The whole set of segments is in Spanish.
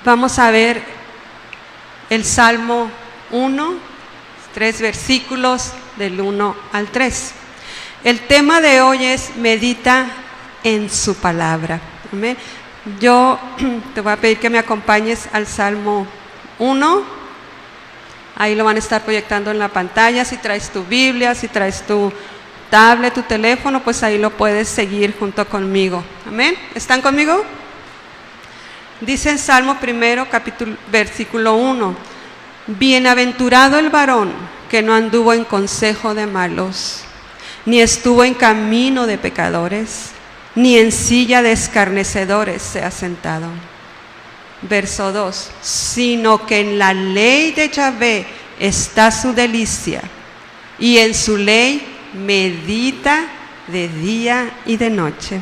Vamos a ver el Salmo 1, 3 versículos del 1 al 3. El tema de hoy es medita en su palabra. Amén. Yo te voy a pedir que me acompañes al Salmo 1. Ahí lo van a estar proyectando en la pantalla. Si traes tu Biblia, si traes tu tablet, tu teléfono, pues ahí lo puedes seguir junto conmigo. Amén. ¿Están conmigo? Dice en Salmo 1, versículo 1: Bienaventurado el varón que no anduvo en consejo de malos, ni estuvo en camino de pecadores, ni en silla de escarnecedores se ha sentado. Verso 2: Sino que en la ley de Yahvé está su delicia, y en su ley medita de día y de noche.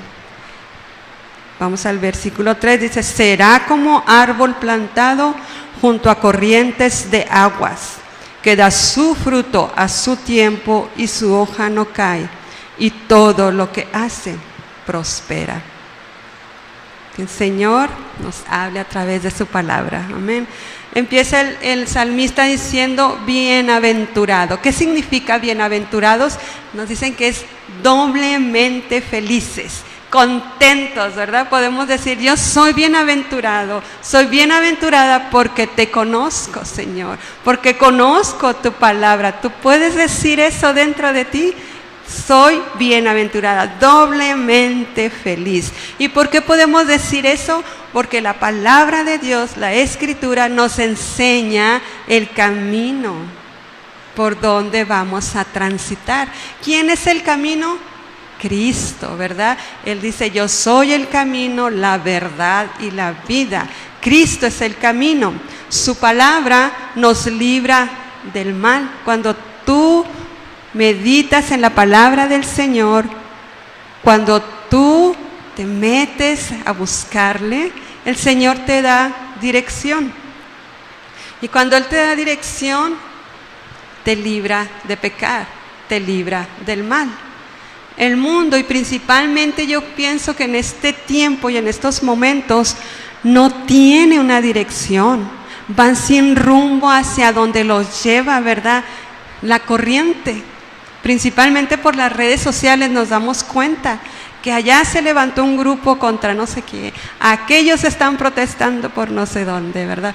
Vamos al versículo 3, dice: será como árbol plantado junto a corrientes de aguas, que da su fruto a su tiempo y su hoja no cae, y todo lo que hace prospera. Que el Señor nos hable a través de su palabra. Amén. Empieza el salmista diciendo bienaventurado. ¿Qué significa bienaventurados? Nos dicen que es doblemente felices, contentos, ¿verdad? Podemos decir: yo soy bienaventurado, soy bienaventurada porque te conozco, Señor, porque conozco tu palabra. ¿Tú puedes decir eso dentro de ti? Soy bienaventurada, doblemente feliz. ¿Y por qué podemos decir eso? Porque la palabra de Dios, la Escritura, nos enseña el camino por donde vamos a transitar. ¿Quién es el camino? Cristo, ¿verdad? Él dice: yo soy el camino, la verdad y la vida. Cristo es el camino. Su palabra nos libra del mal. Cuando tú meditas en la palabra del Señor, cuando tú te metes a buscarle, el Señor te da dirección. Y cuando Él te da dirección, te libra de pecar, te libra del mal. El mundo, y principalmente yo pienso que en este tiempo y en estos momentos, no tiene una dirección. Van sin rumbo hacia donde los lleva, ¿verdad?, la corriente. Principalmente por las redes sociales nos damos cuenta que allá se levantó un grupo contra no sé qué, aquellos están protestando por no sé dónde, ¿verdad?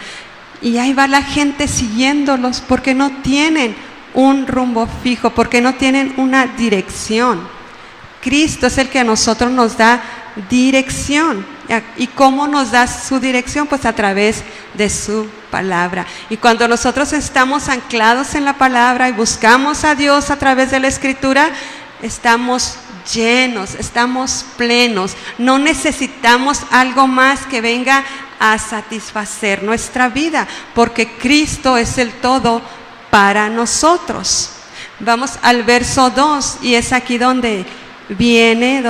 Y ahí va la gente siguiéndolos porque no tienen un rumbo fijo, porque no tienen una dirección. Cristo es el que a nosotros nos da dirección. ¿Y cómo nos da su dirección? Pues a través de su palabra. Y cuando nosotros estamos anclados en la palabra y buscamos a Dios a través de la Escritura, estamos llenos, estamos plenos. No necesitamos algo más que venga a satisfacer nuestra vida, porque Cristo es el todo para nosotros. Vamos al verso 2, y es aquí donde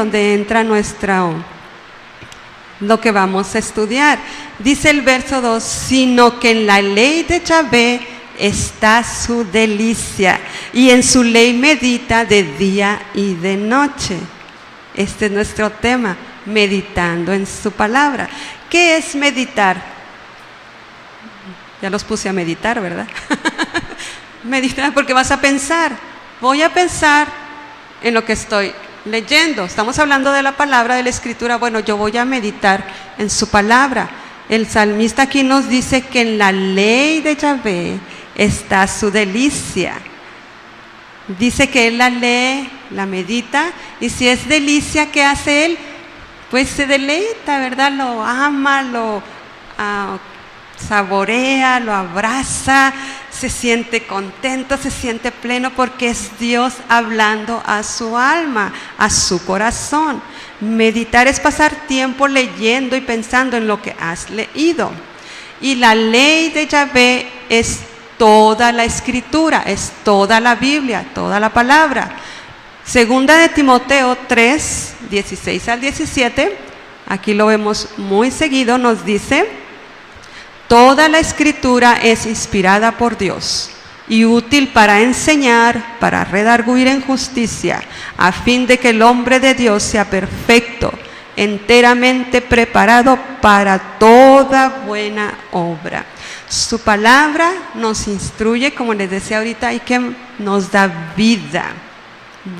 entra lo que vamos a estudiar. Dice el verso 2: sino que en la ley de Yahvé está su delicia, y en su ley medita de día y de noche. Este es nuestro tema, meditando en su palabra. ¿Qué es meditar? Ya los puse a meditar, ¿verdad? Meditar porque vas a pensar. Voy a pensar en lo que estoy leyendo. Estamos hablando de la palabra, de la Escritura. Bueno, yo voy a meditar en su palabra. El salmista aquí nos dice que en la ley de Yahvé está su delicia. Dice que él la lee, la medita, y si es delicia, ¿qué hace él? Pues se deleita, ¿verdad? Lo ama, lo saborea, lo abraza, se siente contento, se siente pleno, porque es Dios hablando a su alma, a su corazón. Meditar es pasar tiempo leyendo y pensando en lo que has leído. Y la ley de Yahvé es toda la Escritura, es toda la Biblia, toda la palabra. Segunda de Timoteo 3, 16 al 17, aquí lo vemos muy seguido, nos dice: toda la Escritura es inspirada por Dios y útil para enseñar, para redarguir en justicia, a fin de que el hombre de Dios sea perfecto, enteramente preparado para toda buena obra. Su palabra nos instruye, como les decía ahorita, y que nos da vida.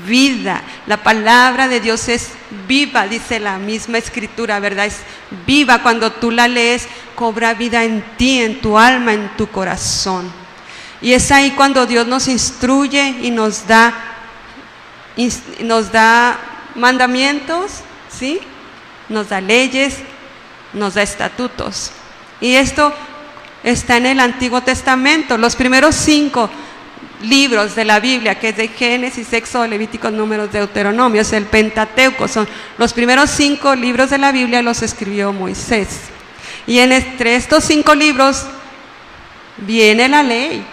Vida. La palabra de Dios es viva, dice la misma escritura, ¿verdad? Es viva. Cuando tú la lees, cobra vida en ti, en tu alma, en tu corazón. Y es ahí cuando Dios nos instruye y nos da mandamientos, ¿sí? Nos da leyes, nos da estatutos. Y esto está en el Antiguo Testamento. Los primeros 5 libros de la Biblia, que es de Génesis, Éxodo, Levíticos, Números, Deuteronomio, es el Pentateuco, son los primeros 5 libros de la Biblia, los escribió Moisés. Y entre estos 5 libros viene la ley,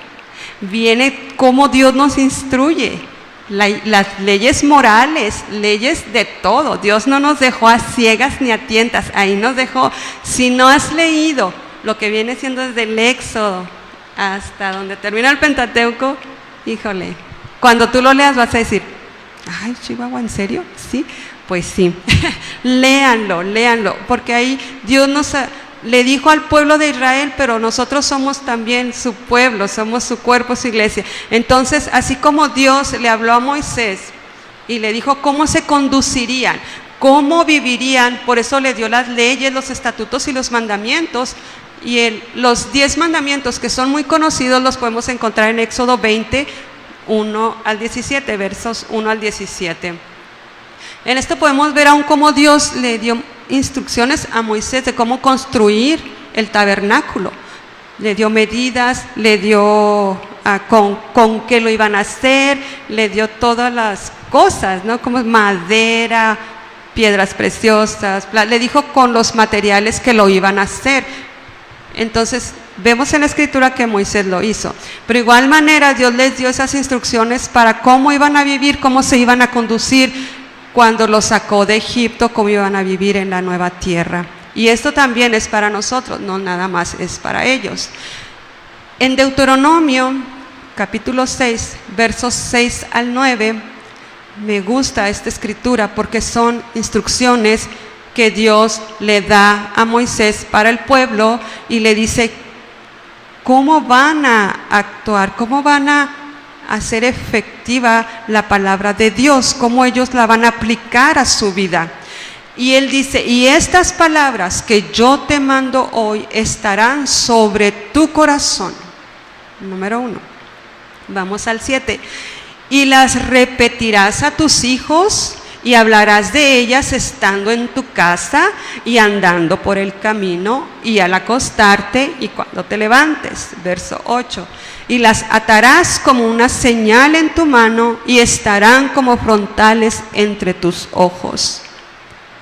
viene cómo Dios nos instruye, las leyes morales, leyes de todo. Dios no nos dejó a ciegas ni a tientas, ahí nos dejó. Si no has leído lo que viene siendo desde el Éxodo hasta donde termina el Pentateuco, híjole, cuando tú lo leas vas a decir, ay, Chihuahua, ¿en serio? Sí, pues sí. léanlo, porque ahí Dios le dijo al pueblo de Israel, pero nosotros somos también su pueblo, somos su cuerpo, su iglesia. Entonces, así como Dios le habló a Moisés y le dijo cómo se conducirían, cómo vivirían, por eso le dio las leyes, los estatutos y los mandamientos. Y los 10 mandamientos, que son muy conocidos, los podemos encontrar en Éxodo 20, 1 al 17, versos 1 al 17. En esto podemos ver aún cómo Dios le dio instrucciones a Moisés de cómo construir el tabernáculo. Le dio medidas, le dio con qué lo iban a hacer, le dio todas las cosas, ¿no? Como madera, piedras preciosas, le dijo con los materiales que lo iban a hacer. Entonces, vemos en la escritura que Moisés lo hizo. Pero de igual manera, Dios les dio esas instrucciones para cómo iban a vivir, cómo se iban a conducir cuando los sacó de Egipto, cómo iban a vivir en la nueva tierra. Y esto también es para nosotros, no nada más es para ellos. En Deuteronomio, capítulo 6, versos 6 al 9, me gusta esta escritura porque son instrucciones que Dios le da a Moisés para el pueblo y le dice cómo van a actuar, cómo van a hacer efectiva la palabra de Dios, cómo ellos la van a aplicar a su vida. Y él dice, y estas palabras que yo te mando hoy estarán sobre tu corazón. Número 1. Vamos al 7. Y las repetirás a tus hijos y hablarás de ellas estando en tu casa y andando por el camino y al acostarte y cuando te levantes. Verso 8. Y las atarás como una señal en tu mano y estarán como frontales entre tus ojos.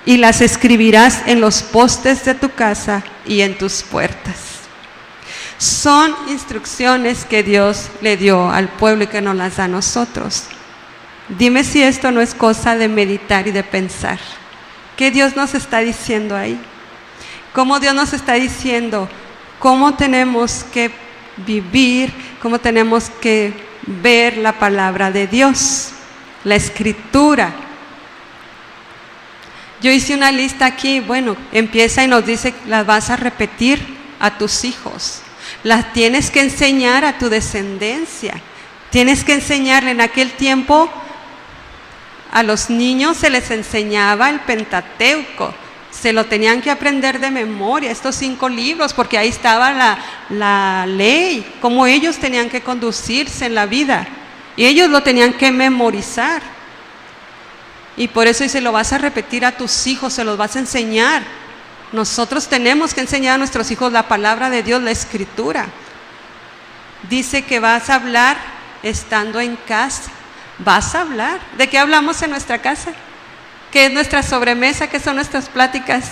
Y las escribirás en los postes de tu casa y en tus puertas. Son instrucciones que Dios le dio al pueblo y que nos las da a nosotros. Dime si esto no es cosa de meditar y de pensar. ¿Qué Dios nos está diciendo ahí? ¿Cómo Dios nos está diciendo cómo tenemos que vivir, cómo tenemos que ver la palabra de Dios, la escritura? Yo hice una lista aquí, bueno, empieza y nos dice, las vas a repetir a tus hijos, las tienes que enseñar a tu descendencia, tienes que enseñarle. En aquel tiempo a los niños se les enseñaba el Pentateuco, se lo tenían que aprender de memoria, estos 5 libros, porque ahí estaba la ley, cómo ellos tenían que conducirse en la vida, y ellos lo tenían que memorizar. Y por eso dice, lo vas a repetir a tus hijos, se los vas a enseñar. Nosotros tenemos que enseñar a nuestros hijos la palabra de Dios, la escritura. Dice que vas a hablar estando en casa. Vas a hablar. ¿De qué hablamos en nuestra casa? ¿Qué es nuestra sobremesa? ¿Qué son nuestras pláticas?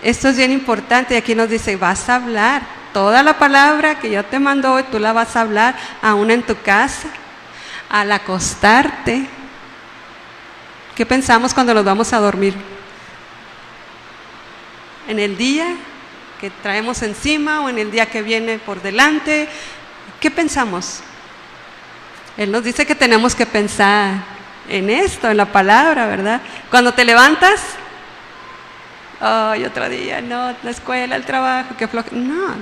Esto es bien importante. Aquí nos dice, vas a hablar. Toda la palabra que yo te mando hoy, tú la vas a hablar aún en tu casa, al acostarte. ¿Qué pensamos cuando nos vamos a dormir? En el día que traemos encima o en el día que viene por delante, ¿qué pensamos? Él nos dice que tenemos que pensar en esto, en la palabra, ¿verdad? Cuando te levantas, Ay, otro día, no, la escuela, el trabajo, qué flojo. No.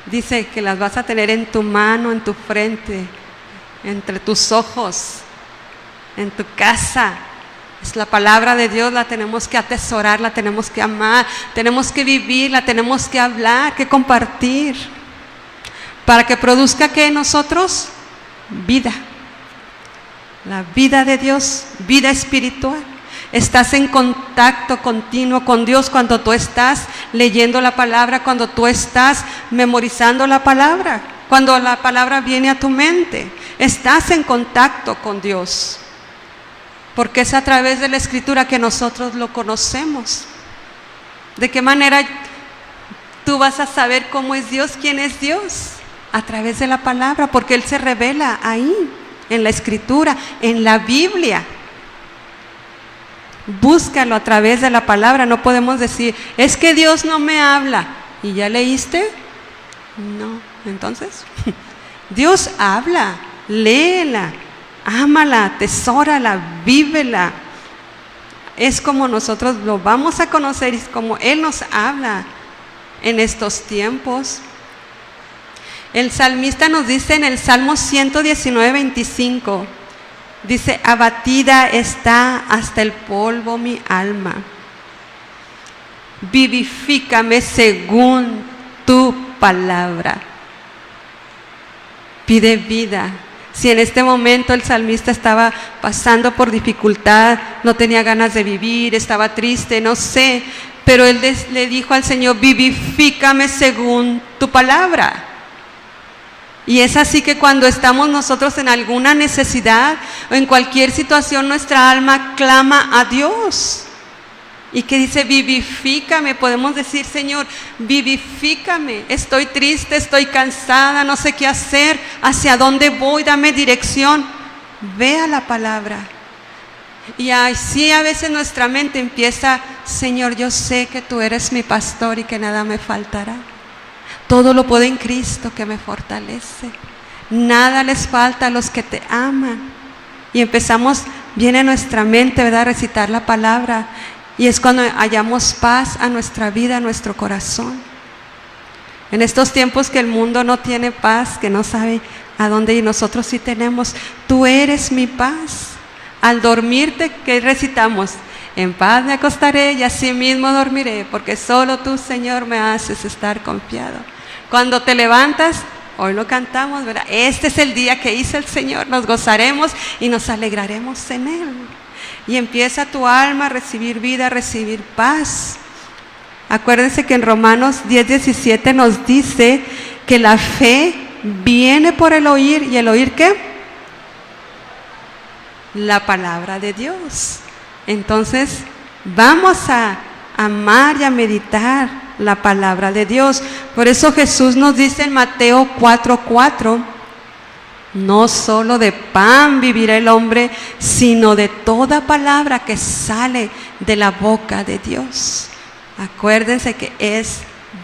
Dice que las vas a tener en tu mano, en tu frente, entre tus ojos, en tu casa. Es la palabra de Dios, la tenemos que atesorar, la tenemos que amar, tenemos que vivir, la tenemos que hablar, que compartir. Para que produzca, ¿qué en nosotros? Vida. La vida de Dios, vida espiritual. Estás en contacto continuo con Dios cuando tú estás leyendo la palabra, cuando tú estás memorizando la palabra, cuando la palabra viene a tu mente. Estás en contacto con Dios, porque es a través de la Escritura que nosotros lo conocemos. ¿De qué manera tú vas a saber cómo es Dios, quién es Dios? A través de la palabra, porque Él se revela ahí, en la Escritura, en la Biblia. Búscalo a través de la palabra. No podemos decir, es que Dios no me habla. ¿Y ya leíste? No. Entonces, Dios habla, léela, ámala, atesórala, vívela. Es como nosotros lo vamos a conocer, es como Él nos habla en estos tiempos. El salmista nos dice en el Salmo 119, 25, dice, abatida está hasta el polvo mi alma. Vivifícame según tu palabra. Pide vida. Si en este momento el salmista estaba pasando por dificultad, no tenía ganas de vivir, estaba triste, no sé, pero él le dijo al Señor, vivifícame según tu palabra. Y es así que cuando estamos nosotros en alguna necesidad o en cualquier situación, nuestra alma clama a Dios. Y que dice, vivifícame, podemos decir, Señor, vivifícame, estoy triste, estoy cansada, no sé qué hacer, hacia dónde voy, dame dirección. Ve a la palabra. Y así a veces nuestra mente empieza, Señor, yo sé que tú eres mi pastor y que nada me faltará. Todo lo puedo en Cristo que me fortalece. Nada les falta a los que te aman. Y empezamos, viene a nuestra mente, ¿verdad?, a recitar la palabra. Y es cuando hallamos paz a nuestra vida, a nuestro corazón. En estos tiempos que el mundo no tiene paz, que no sabe a dónde ir, nosotros sí tenemos. Tú eres mi paz. Al dormirte, ¿qué recitamos? En paz me acostaré y así mismo dormiré, porque solo tú, Señor, me haces estar confiado. Cuando te levantas, hoy lo cantamos, ¿verdad? Este es el día que hizo el Señor, nos gozaremos y nos alegraremos en Él. Y empieza tu alma a recibir vida, a recibir paz. Acuérdense que en Romanos 10:17 nos dice que la fe viene por el oír, ¿y el oír qué? La palabra de Dios. Entonces, vamos a amar y a meditar la palabra de Dios. Por eso Jesús nos dice en Mateo 4:4, no solo de pan vivirá el hombre, sino de toda palabra que sale de la boca de Dios. Acuérdense que es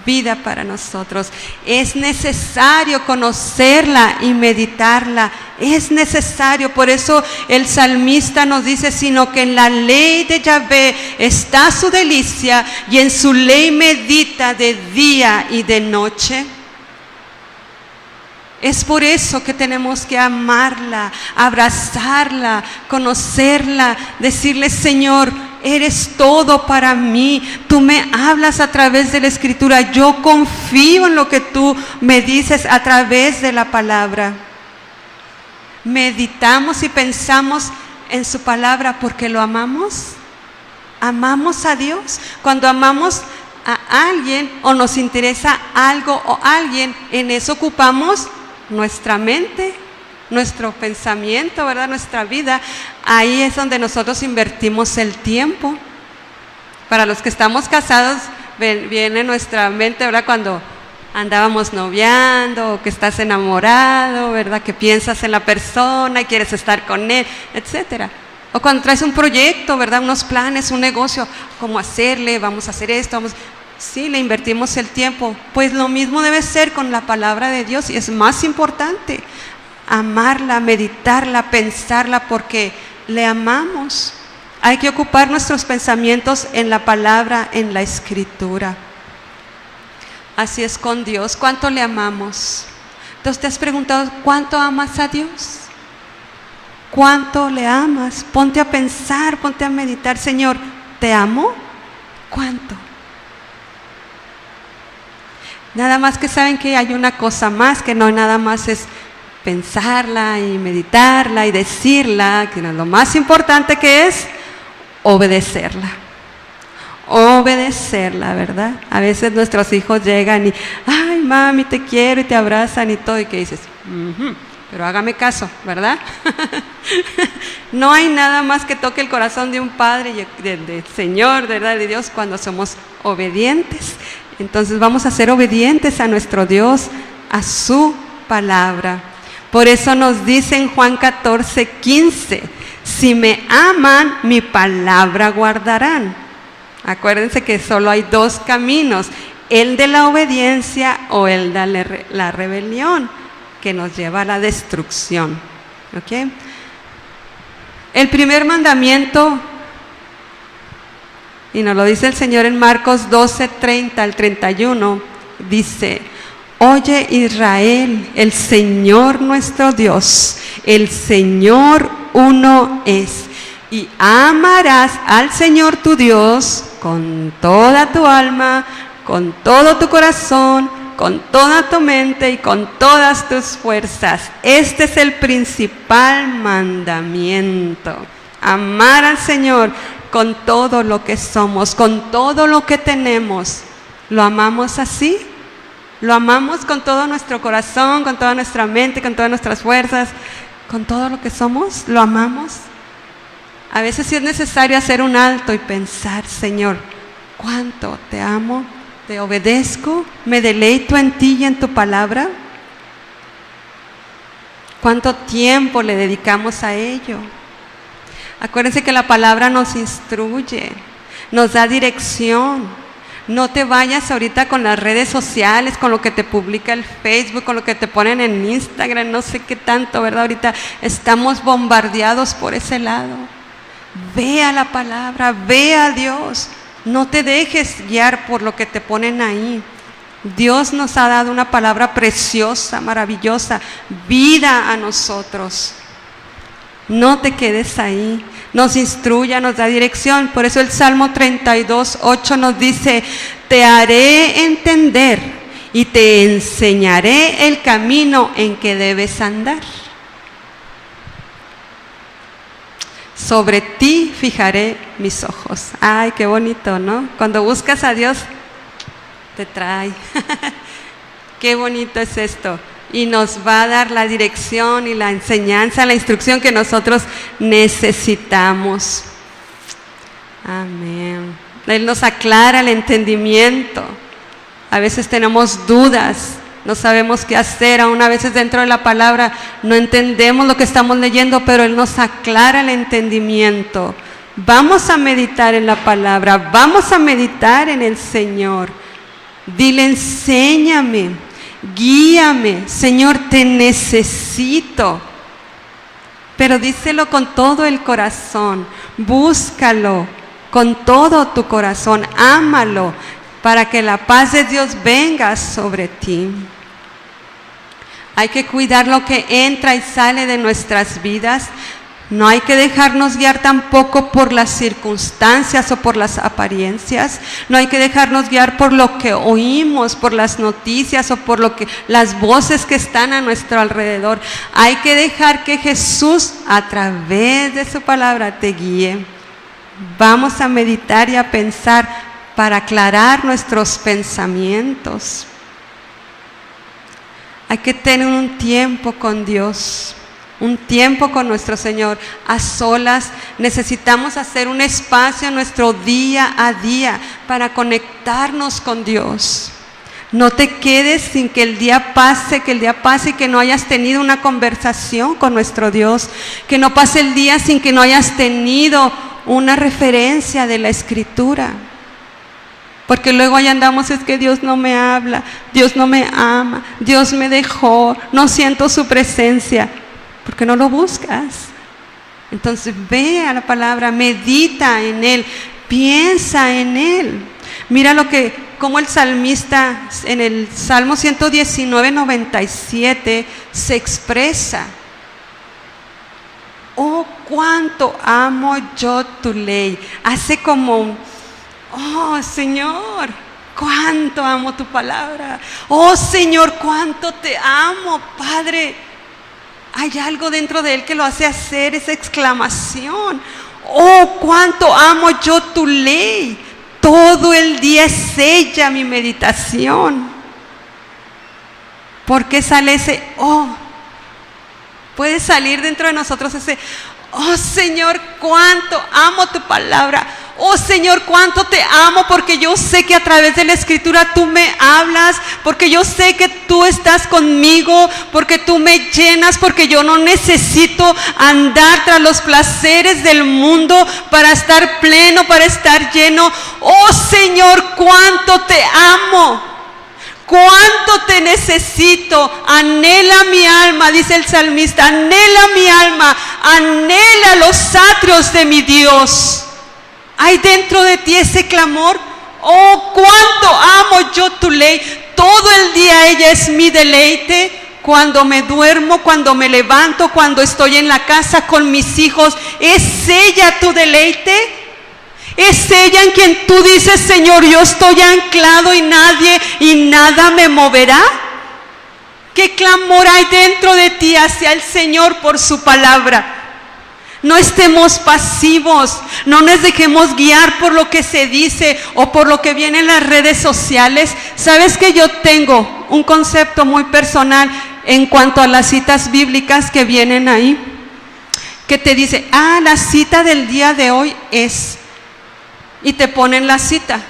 vida para nosotros. Es necesario conocerla y meditarla. Es necesario. Por eso el salmista nos dice, sino que en la ley de Yahvé está su delicia y en su ley medita de día y de noche. Es por eso que tenemos que amarla, abrazarla, conocerla, decirle, Señor, eres todo para mí. Tú me hablas a través de la Escritura. Yo confío en lo que tú me dices a través de la palabra. Meditamos y pensamos en su palabra porque lo amamos. Amamos a Dios. Cuando amamos a alguien o nos interesa algo o alguien, en eso ocupamos nuestra mente, nuestro pensamiento, ¿verdad?, nuestra vida. Ahí es donde nosotros invertimos el tiempo. Para los que estamos casados, viene nuestra mente, ¿verdad?, cuando andábamos noviando, o que estás enamorado, ¿verdad?, que piensas en la persona y quieres estar con él, etcétera. O cuando traes un proyecto, ¿verdad?, unos planes, un negocio, cómo hacerle, vamos a hacer esto, sí, le invertimos el tiempo. Pues lo mismo debe ser con la palabra de Dios, y es más importante amarla, meditarla, pensarla, porque le amamos. Hay que ocupar nuestros pensamientos en la palabra, en la escritura. Así es con Dios. ¿Cuánto le amamos? Entonces te has preguntado, ¿cuánto amas a Dios? ¿Cuánto le amas? Ponte a pensar, ponte a meditar. Señor, ¿te amo? ¿Cuánto? Nada más que saben que hay una cosa más, que no nada más es pensarla y meditarla y decirla, que lo más importante que es obedecerla. Obedecerla, ¿verdad? A veces nuestros hijos llegan y, ay, mami, te quiero, y te abrazan y todo, y que dices, pero hágame caso, ¿verdad? No hay nada más que toque el corazón de un padre, del Señor, ¿verdad? De Dios, cuando somos obedientes. Entonces vamos a ser obedientes a nuestro Dios, a su palabra. Por eso nos dice en Juan 14:15, si me aman, mi palabra guardarán. Acuérdense que solo hay dos caminos, el de la obediencia o el de la rebelión, que nos lleva a la destrucción. ¿Ok? El primer mandamiento, y nos lo dice el Señor en Marcos 12:30 al 31, dice, oye Israel, el Señor nuestro Dios, el Señor uno es, y amarás al Señor tu Dios con toda tu alma, con todo tu corazón, con toda tu mente y con todas tus fuerzas. Este es el principal mandamiento. Amar al Señor con todo lo que somos, con todo lo que tenemos. ¿Lo amamos así? ¿Lo amamos con todo nuestro corazón, con toda nuestra mente, con todas nuestras fuerzas, con todo lo que somos? ¿Lo amamos? A veces sí es necesario hacer un alto y pensar, Señor, ¿cuánto te amo? ¿Te obedezco? ¿Me deleito en ti y en tu palabra? ¿Cuánto tiempo le dedicamos a ello? Acuérdense que la palabra nos instruye, nos da dirección. No te vayas ahorita con las redes sociales, con lo que te publica el Facebook, con lo que te ponen en Instagram, no sé qué tanto, ¿verdad? Ahorita estamos bombardeados por ese lado. Ve a la palabra, ve a Dios. No te dejes guiar por lo que te ponen ahí. Dios nos ha dado una palabra preciosa, maravillosa, vida a nosotros. No te quedes ahí. Nos instruye, nos da dirección. Por eso el Salmo 32:8 nos dice, te haré entender y te enseñaré el camino en que debes andar. Sobre ti fijaré mis ojos. Ay, qué bonito, ¿no? Cuando buscas a Dios, te trae. Qué bonito es esto. Y nos va a dar la dirección y la enseñanza, la instrucción que nosotros necesitamos. Amén. Él nos aclara el entendimiento. A veces tenemos dudas, no sabemos qué hacer, aún a veces dentro de la palabra no entendemos lo que estamos leyendo, pero Él nos aclara el entendimiento. Vamos a meditar en la palabra, vamos a meditar en el Señor. Dile, enséñame, guíame, Señor, te necesito. Pero díselo con todo el corazón, búscalo con todo tu corazón, ámalo, para que la paz de Dios venga sobre ti. Hay que cuidar lo que entra y sale de nuestras vidas. No hay que dejarnos guiar tampoco por las circunstancias o por las apariencias. No hay que dejarnos guiar por lo que oímos, por las noticias o por las voces que están a nuestro alrededor. Hay que dejar que Jesús, a través de su palabra, te guíe. Vamos a meditar y a pensar para aclarar nuestros pensamientos. Hay que tener un tiempo con Dios, un tiempo con nuestro Señor, a solas. Necesitamos hacer un espacio en nuestro día a día para conectarnos con Dios. No te quedes sin que el día pase y que no hayas tenido una conversación con nuestro Dios. Que no pase el día sin que no hayas tenido una referencia de la Escritura. Porque luego ahí andamos, es que Dios no me habla, Dios no me ama, Dios me dejó, no siento su presencia. ¿Por qué no lo buscas? Entonces ve a la palabra, medita en Él, piensa en Él. Mira como el salmista en el Salmo 119:97 se expresa. Oh, cuánto amo yo tu ley. Hace como, oh Señor, cuánto amo tu palabra. Oh Señor, cuánto te amo, Padre. Hay algo dentro de él que lo hace hacer esa exclamación. Oh, cuánto amo yo tu ley. Todo el día es ella mi meditación. ¿Por qué sale ese oh? Puede salir dentro de nosotros ese oh Señor, cuánto amo tu palabra. Oh Señor, cuánto te amo, porque yo sé que a través de la Escritura tú me hablas, porque yo sé que tú estás conmigo, porque tú me llenas, porque yo no necesito andar tras los placeres del mundo para estar pleno, para estar lleno. Oh Señor, cuánto te amo, cuánto te necesito. Anhela mi alma, dice el salmista, anhela mi alma, anhela los atrios de mi Dios. ¿Hay dentro de ti ese clamor? Oh, cuánto amo yo tu ley. Todo el día ella es mi deleite. Cuando me duermo, cuando me levanto, cuando estoy en la casa con mis hijos, ¿es ella tu deleite? ¿Es ella en quien tú dices, Señor, yo estoy anclado y nadie y nada me moverá? ¿Qué clamor hay dentro de ti hacia el Señor por su palabra? No estemos pasivos, no nos dejemos guiar por lo que se dice o por lo que viene en las redes sociales. Sabes que yo tengo un concepto muy personal en cuanto a las citas bíblicas que vienen ahí, que te dice, la cita del día de hoy es, y te ponen la cita.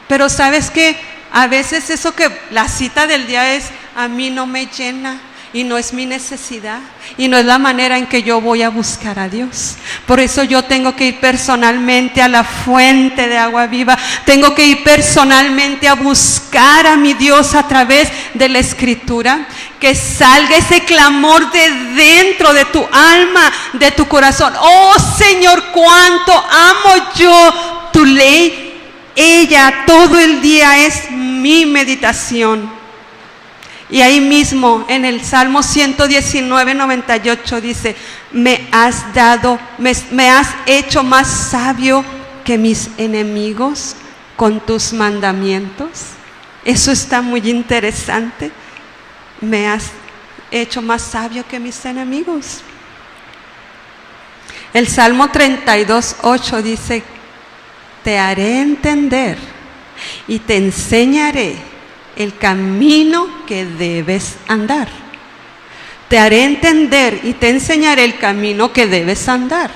Pero sabes que a veces eso que la cita del día es, a mí no me llena. Y no es mi necesidad, y no es la manera en que yo voy a buscar a Dios. Por eso yo tengo que ir personalmente a la fuente de agua viva. Tengo que ir personalmente a buscar a mi Dios a través de la Escritura. Que salga ese clamor de dentro de tu alma, de tu corazón. Oh Señor, cuánto amo yo tu ley. Ella todo el día es mi meditación. Y ahí mismo en el Salmo 119:98 dice, me has hecho más sabio que mis enemigos con tus mandamientos. Eso está muy interesante. Me has hecho más sabio que mis enemigos. El Salmo 32:8 dice, te haré entender y te enseñaré el camino que debes andar. Te haré entender y te enseñaré el camino que debes andar.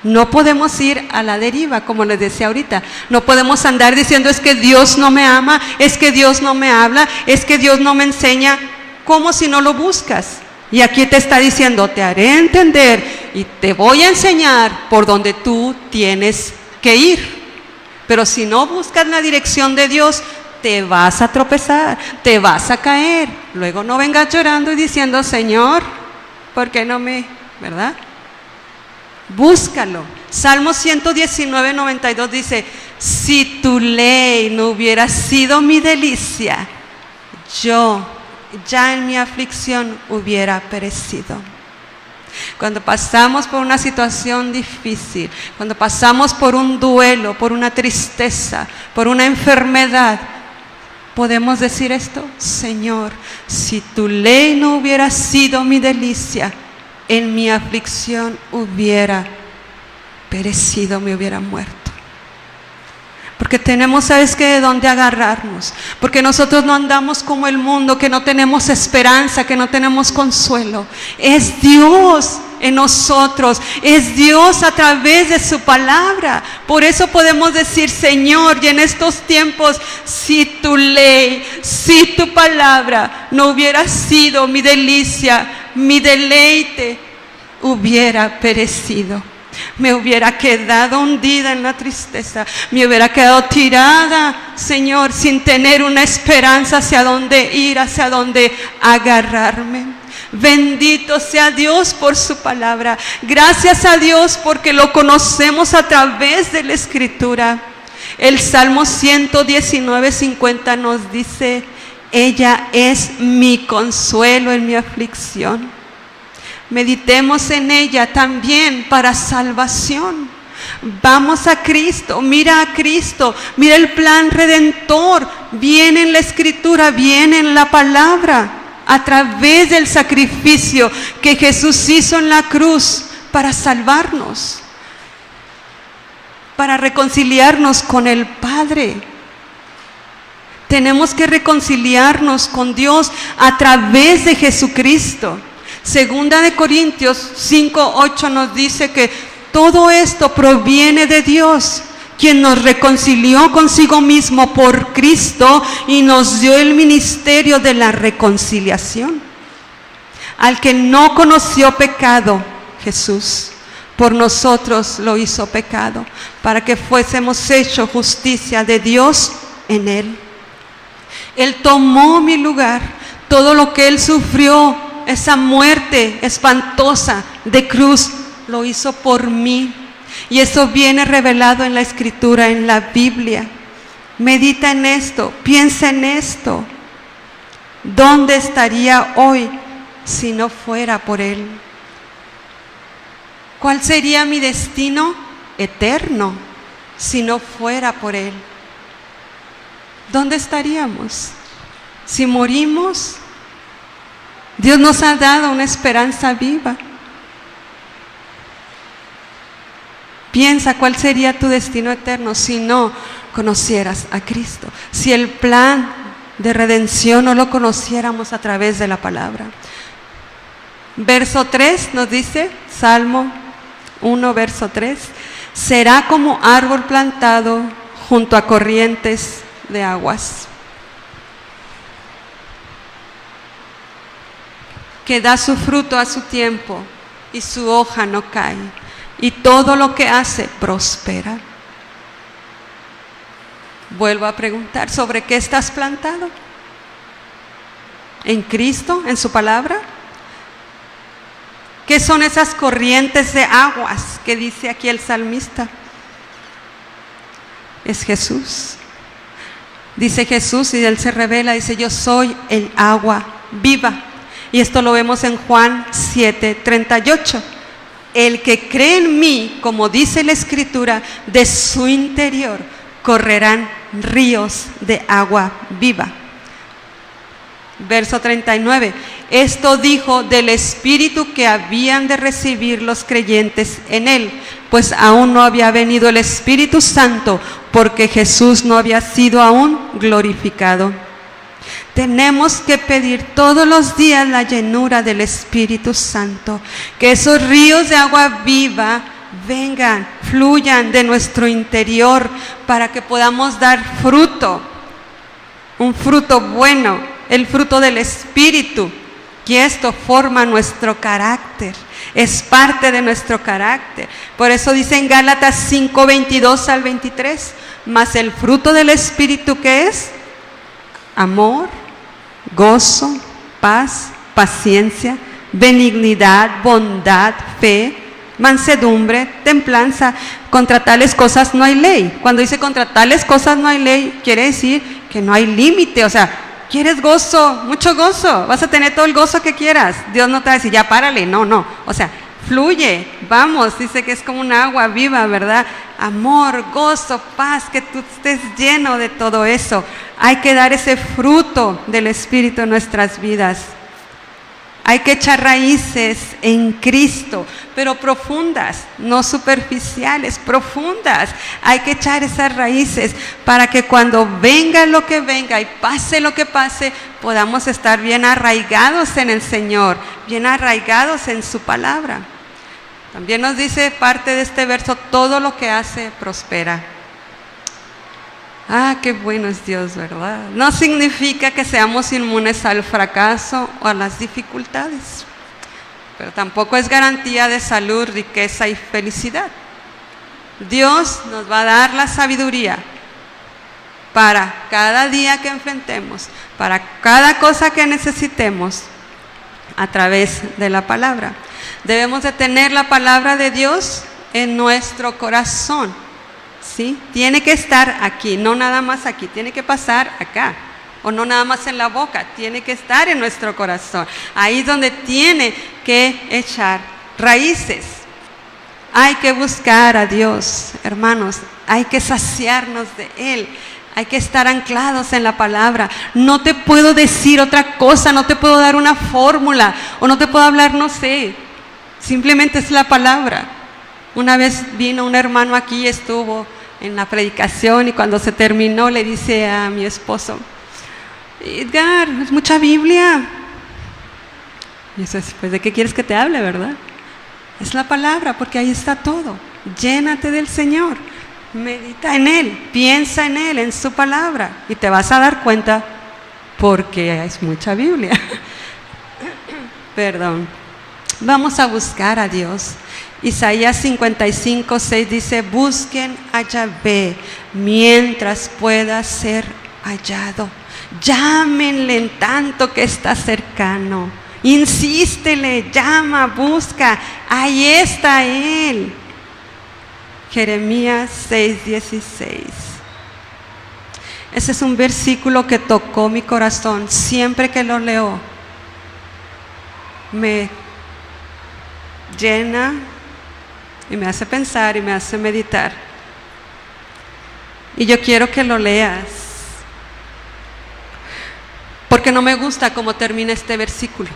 No podemos ir a la deriva, como les decía ahorita. No podemos andar diciendo, es que Dios no me ama, es que Dios no me habla, es que Dios no me enseña. ¿Cómo si no lo buscas? Y aquí te está diciendo, te haré entender y te voy a enseñar por donde tú tienes que ir. Pero si no buscas la dirección de Dios, te vas a tropezar, te vas a caer. Luego no vengas llorando y diciendo, Señor, ¿por qué no me...? ¿Verdad? Búscalo. Salmo 119:92 dice, si tu ley no hubiera sido mi delicia, yo ya en mi aflicción hubiera perecido. Cuando pasamos por una situación difícil, cuando pasamos por un duelo, por una tristeza, por una enfermedad, podemos decir esto, Señor, si tu ley no hubiera sido mi delicia, en mi aflicción hubiera perecido, me hubiera muerto. Porque tenemos, ¿sabes qué?, de dónde agarrarnos. Porque nosotros no andamos como el mundo, que no tenemos esperanza, que no tenemos consuelo. Es Dios en nosotros, es Dios a través de su palabra. Por eso podemos decir, Señor, y en estos tiempos, si tu ley, si tu palabra no hubiera sido mi delicia, mi deleite, hubiera perecido. Me hubiera quedado hundida en la tristeza, me hubiera quedado tirada, Señor, sin tener una esperanza hacia dónde ir, hacia dónde agarrarme. Bendito sea Dios por su palabra. Gracias a Dios porque lo conocemos a través de la Escritura. El Salmo 119:50 nos dice: ella es mi consuelo en mi aflicción. Meditemos en ella también para salvación. Vamos a Cristo, mira a Cristo, mira el plan redentor. Viene en la Escritura, viene en la palabra, a través del sacrificio que Jesús hizo en la cruz para salvarnos, para reconciliarnos con el Padre. Tenemos que reconciliarnos con Dios a través de Jesucristo. Segunda de Corintios 5:8 nos dice que todo esto proviene de Dios, quien nos reconcilió consigo mismo por Cristo y nos dio el ministerio de la reconciliación. Al que no conoció pecado, Jesús, por nosotros lo hizo pecado, para que fuésemos hechos justicia de Dios en Él. Él tomó mi lugar, todo lo que Él sufrió, esa muerte espantosa de cruz, lo hizo por mí. Y eso viene revelado en la Escritura, en la Biblia. Medita en esto, piensa en esto. ¿Dónde estaría hoy si no fuera por Él? ¿Cuál sería mi destino eterno si no fuera por Él? ¿Dónde estaríamos? Si morimos, Dios nos ha dado una esperanza viva. Piensa cuál sería tu destino eterno si no conocieras a Cristo, si el plan de redención no lo conociéramos a través de la palabra. Verso 3 nos dice, Salmo 1, verso 3, será como árbol plantado junto a corrientes de aguas, que da su fruto a su tiempo y su hoja no cae, y todo lo que hace prospera. Vuelvo a preguntar, ¿sobre qué estás plantado? ¿En Cristo? ¿En su palabra? ¿Qué son esas corrientes de aguas que dice aquí el salmista? Es Jesús. Dice Jesús, y Él se revela, dice: yo soy el agua viva. Y esto lo vemos en Juan 7:38. El que cree en mí, como dice la Escritura, de su interior correrán ríos de agua viva. Verso 39. Esto dijo del Espíritu que habían de recibir los creyentes en Él, pues aún no había venido el Espíritu Santo, porque Jesús no había sido aún glorificado. Tenemos que pedir todos los días la llenura del Espíritu Santo, que esos ríos de agua viva vengan, fluyan de nuestro interior para que podamos dar fruto, un fruto bueno, el fruto del Espíritu, y esto forma nuestro carácter, es parte de nuestro carácter. Por eso dice en Gálatas 5:22 al 23, mas el fruto del Espíritu, ¿qué es? Amor, gozo, paz, paciencia, benignidad, bondad, fe, mansedumbre, templanza. Contra tales cosas no hay ley. Cuando dice contra tales cosas no hay ley, quiere decir que no hay límite. O sea, ¿quieres gozo? Mucho gozo. Vas a tener todo el gozo que quieras. Dios no te va a decir, ya párale. No. O sea, fluye, vamos. Dice que es como un agua viva, ¿verdad? Amor, gozo, paz, que tú estés lleno de todo eso. Hay que dar ese fruto del Espíritu en nuestras vidas. Hay que echar raíces en Cristo, pero profundas, no superficiales, profundas. Hay que echar esas raíces para que cuando venga lo que venga y pase lo que pase, podamos estar bien arraigados en el Señor, bien arraigados en su palabra. También nos dice parte de este verso, todo lo que hace prospera. Ah, qué bueno es Dios, ¿verdad? No significa que seamos inmunes al fracaso o a las dificultades, pero tampoco es garantía de salud, riqueza y felicidad. Dios nos va a dar la sabiduría para cada día que enfrentemos, para cada cosa que necesitemos, a través de la palabra. Debemos de tener la palabra de Dios en nuestro corazón, ¿sí? Tiene que estar aquí, no nada más aquí, tiene que pasar acá. O no nada más en la boca, tiene que estar en nuestro corazón. Ahí es donde tiene que echar raíces. Hay que buscar a Dios, hermanos. Hay que saciarnos de Él. Hay que estar anclados en la palabra. No te puedo decir otra cosa, no te puedo dar una fórmula, o no te puedo hablar, no sé. Simplemente es la palabra. Una vez vino un hermano aquí, estuvo en la predicación, y cuando se terminó le dice a mi esposo: Edgar, es mucha Biblia. Y eso es, pues, ¿de qué quieres que te hable, verdad? Es la palabra, porque ahí está todo. Llénate del Señor, medita en Él, piensa en Él, en su palabra, y te vas a dar cuenta porque es mucha Biblia. Perdón. Vamos a buscar a Dios. Isaías 55:6 dice: busquen a Yahvé mientras pueda ser hallado. Llámenle en tanto que está cercano. Insístele, llama, busca. Ahí está Él. Jeremías 6:16. Ese es un versículo que tocó mi corazón. Siempre que lo leo, me llena y me hace pensar y me hace meditar. Y yo quiero que lo leas, porque no me gusta cómo termina este versículo.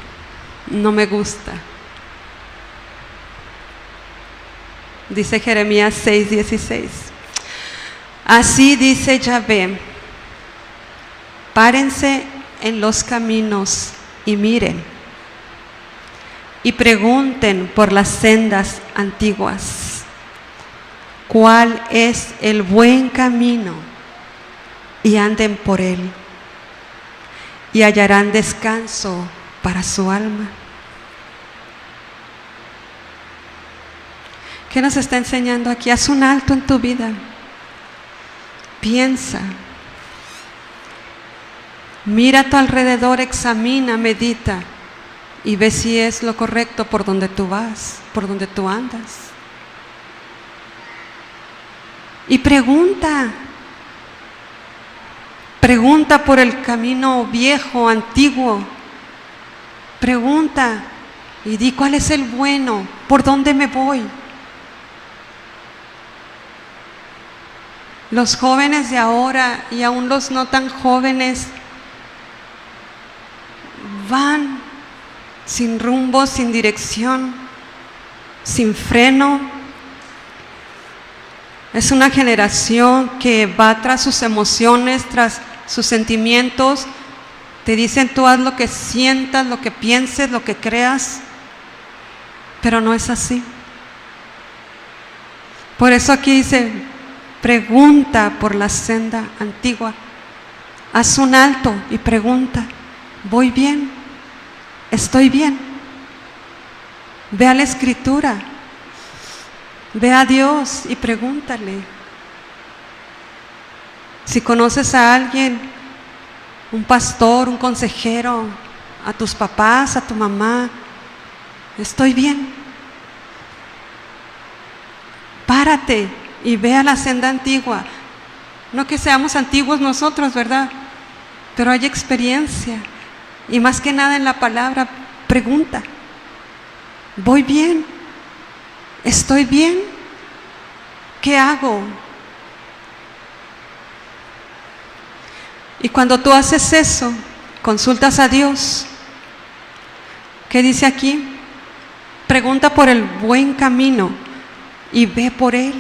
No me gusta. Dice Jeremías 6:16. Así dice Yahvé: párense en los caminos y miren, y pregunten por las sendas antiguas, cuál es el buen camino, y anden por él, y hallarán descanso para su alma. ¿Qué nos está enseñando aquí? Haz un alto en tu vida. Piensa. Mira a tu alrededor, examina, medita y ve si es lo correcto por donde tú vas, por donde tú andas. Y pregunta. Pregunta por el camino viejo, antiguo. Pregunta y di cuál es el bueno, por dónde me voy. Los jóvenes de ahora y aún los no tan jóvenes van sin rumbo, sin dirección, sin freno. Es una generación que va tras sus emociones, tras sus sentimientos. Te dicen: tú haz lo que sientas, lo que pienses, lo que creas, pero no es así. Por eso aquí dice: pregunta por la senda antigua. Haz un alto y pregunta: ¿voy bien? ¿Estoy bien? Ve a la Escritura, ve a Dios y pregúntale. Si conoces a alguien, un pastor, un consejero, a tus papás, a tu mamá: ¿estoy bien? Párate y ve a la senda antigua. No que seamos antiguos nosotros, ¿verdad? Pero hay experiencia. Y más que nada en la palabra, pregunta: ¿voy bien? ¿Estoy bien? ¿Qué hago? Y cuando tú haces eso, consultas a Dios. ¿Qué dice aquí? Pregunta por el buen camino y ve por él.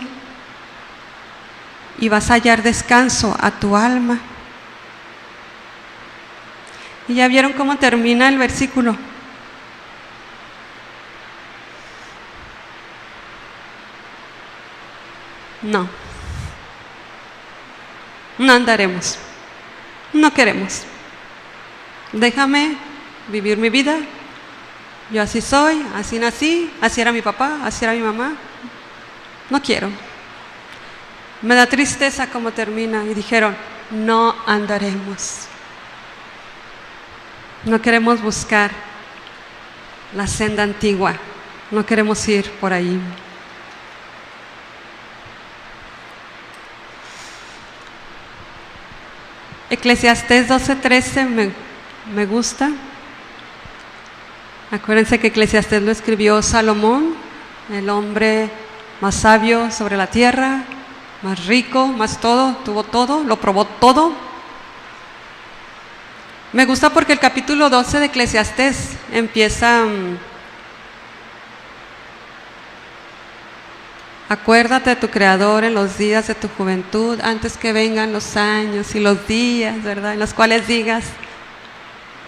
Y vas a hallar descanso a tu alma. ¿Y ya vieron cómo termina el versículo? No andaremos, no queremos. Déjame vivir mi vida. Yo así soy, así nací, así era mi papá, así era mi mamá. No quiero. Me da tristeza cómo termina. Y dijeron: no andaremos. No queremos buscar la senda antigua. No queremos ir por ahí. Eclesiastés 12:13 me gusta. Acuérdense que Eclesiastés lo escribió Salomón, el hombre más sabio sobre la tierra, más rico, más todo, tuvo todo, lo probó todo. Me gusta porque el capítulo 12 de Eclesiastés empieza: acuérdate de tu Creador en los días de tu juventud, antes que vengan los años y los días, ¿verdad?, en los cuales digas,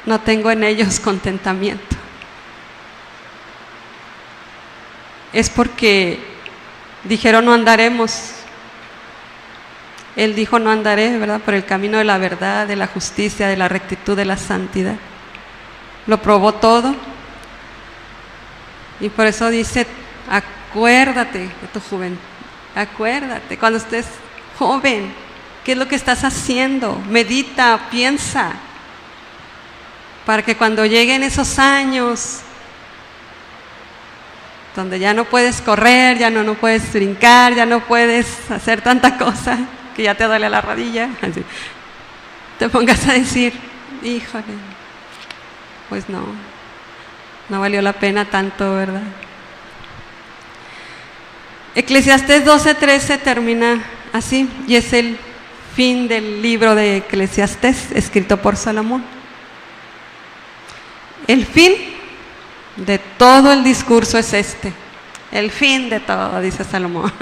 no tengo en ellos contentamiento. Es porque dijeron no andaremos. Él dijo no andaré, ¿verdad?, por el camino de la verdad, de la justicia, de la rectitud, de la santidad. Lo probó todo. Y por eso dice, acuérdate de tu juventud. Acuérdate, cuando estés joven, ¿qué es lo que estás haciendo? Medita, piensa. Para que cuando lleguen esos años donde ya no puedes correr, ya no puedes brincar, ya no puedes hacer tanta cosa, que ya te duele la rodilla, así, te pongas a decir, híjole, pues no valió la pena tanto, ¿verdad? Eclesiastés 12:13 termina así, y es el fin del libro de Eclesiastés, escrito por Salomón. El fin de todo el discurso es este, el fin de todo, dice Salomón.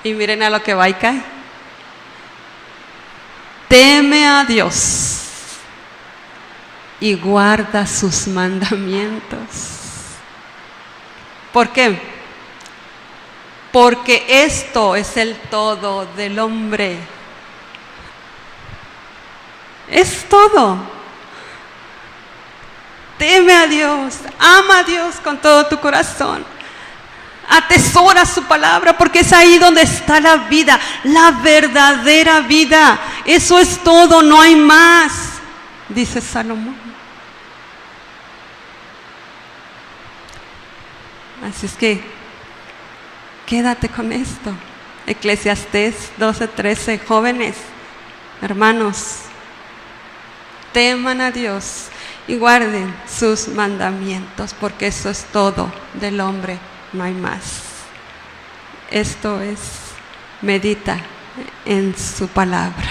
Y miren a lo que va y cae. Teme a Dios y guarda sus mandamientos. ¿Por qué? Porque esto es el todo del hombre. Es todo. Teme a Dios, ama a Dios con todo tu corazón. Atesora su palabra, porque es ahí donde está la vida, la verdadera vida. Eso es todo, no hay más, dice Salomón. Así es que quédate con esto. Eclesiastés 12:13, jóvenes, hermanos, teman a Dios y guarden sus mandamientos, porque eso es todo del hombre, no hay más. Esto es, medita en su palabra.